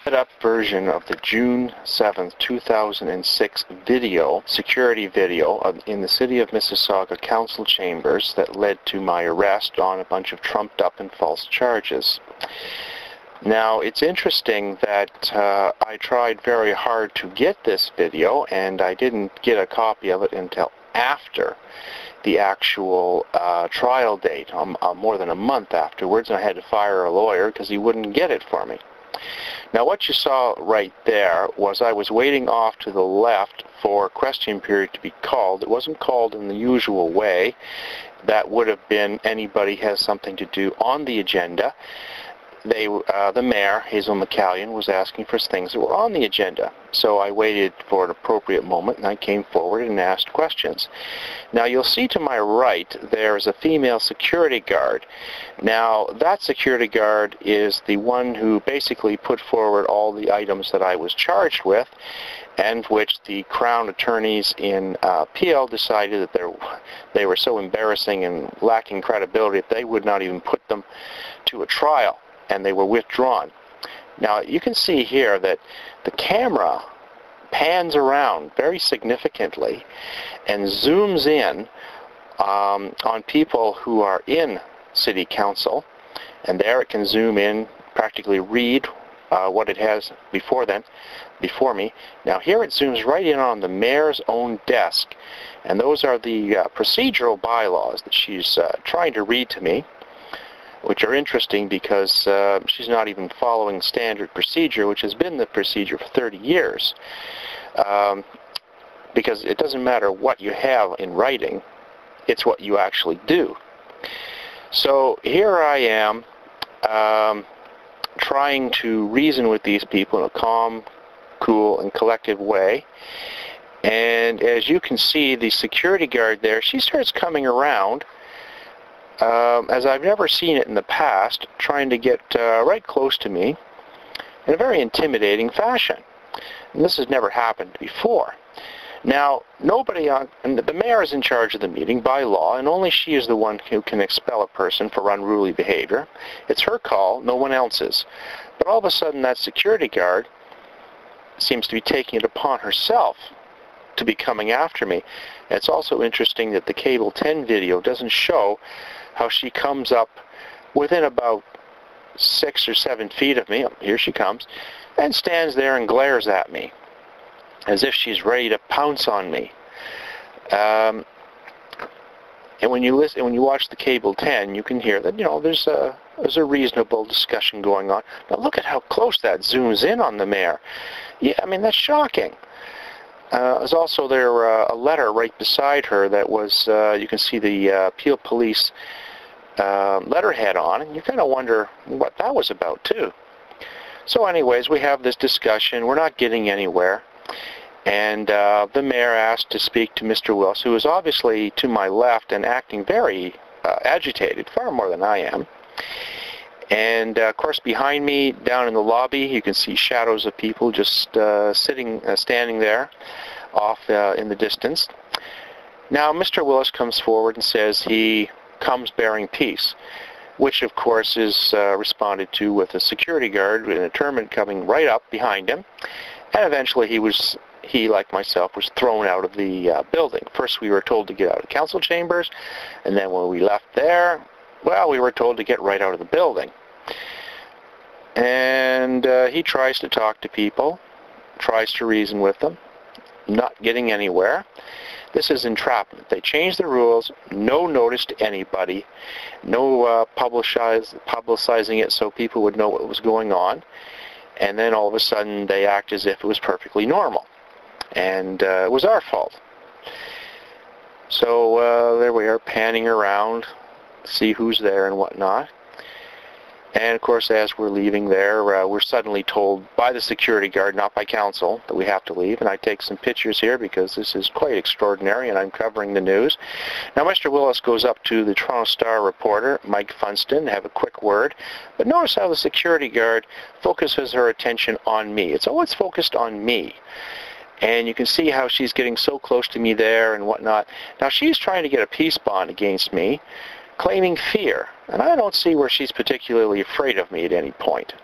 Up version of the June 7th, 2006 video, security video in the city of Mississauga council chambers that led to my arrest on a bunch of trumped up and false charges. Now, it's interesting that I tried very hard to get this video, and I didn't get a copy of it until after the actual trial date, more than a month afterwards, and I had to fire a lawyer because he wouldn't get it for me. Now, what you saw right there was I was waiting off to the left for question period to be called. It wasn't called in the usual way. That would have been anybody has something to do on the agenda. The mayor, Hazel McCallion, was asking for things that were on the agenda. So I waited for an appropriate moment, and I came forward and asked questions. Now, you'll see to my right there is a female security guard. Now, that security guard is the one who basically put forward all the items that I was charged with, and which the Crown attorneys in PL decided that they were so embarrassing and lacking credibility that they would not even put them to a trial, and they were withdrawn. Now, you can see here that the camera pans around very significantly and zooms in on people who are in City Council, and there it can zoom in, practically read what it has before me. Now, here it zooms right in on the mayor's own desk, and those are the procedural bylaws that she's trying to read to me, which are interesting because she's not even following standard procedure, which has been the procedure for 30 years. Because it doesn't matter what you have in writing, it's what you actually do. So here I am trying to reason with these people in a calm, cool, and collected way. And as you can see, the security guard there, she starts coming around as I've never seen it in the past, trying to get right close to me in a very intimidating fashion. And this has never happened before. Now, and the mayor is in charge of the meeting by law, and only she is the one who can expel a person for unruly behavior. It's her call, no one else's. But all of a sudden, that security guard seems to be taking it upon herself to be coming after me. And it's also interesting that the Cable 10 video doesn't show how she comes up within about 6 or 7 feet of me, here she comes, and stands there and glares at me as if she's ready to pounce on me. And when you watch the Cable 10, you can hear that, you know, there's a reasonable discussion going on. Now look at how close that zooms in on the mayor. Yeah, I mean, that's shocking. There's also a letter right beside her that was, you can see the Peel Police letterhead on, and you kind of wonder what that was about too. So anyways, we have this discussion. We're not getting anywhere. And the mayor asked to speak to Mr. Wills, who is obviously to my left and acting very agitated, far more than I am. And of course, behind me, down in the lobby, you can see shadows of people just standing there off in the distance. Now, Mr. Willis comes forward and says he comes bearing peace, which of course is responded to with a security guard and a termite coming right up behind him. And eventually he, like myself, was thrown out of the building. First we were told to get out of council chambers, and then when we left there, well, we were told to get right out of the building. And he tries to talk to people, tries to reason with them, not getting anywhere. This is entrapment. They changed the rules, no notice to anybody, no publicizing it so people would know what was going on, and then all of a sudden they act as if it was perfectly normal. And it was our fault. So there we are, panning around, see who's there and whatnot. And of course, as we're leaving there, we're suddenly told by the security guard, not by council, that we have to leave. And I take some pictures here because this is quite extraordinary, and I'm covering the news. Now, Mr. Willis goes up to the Toronto Star reporter, Mike Funston, to have a quick word. But notice how the security guard focuses her attention on me. It's always focused on me. And you can see how she's getting so close to me there and whatnot. Now, she's trying to get a peace bond against me, claiming fear. And I don't see where she's particularly afraid of me at any point.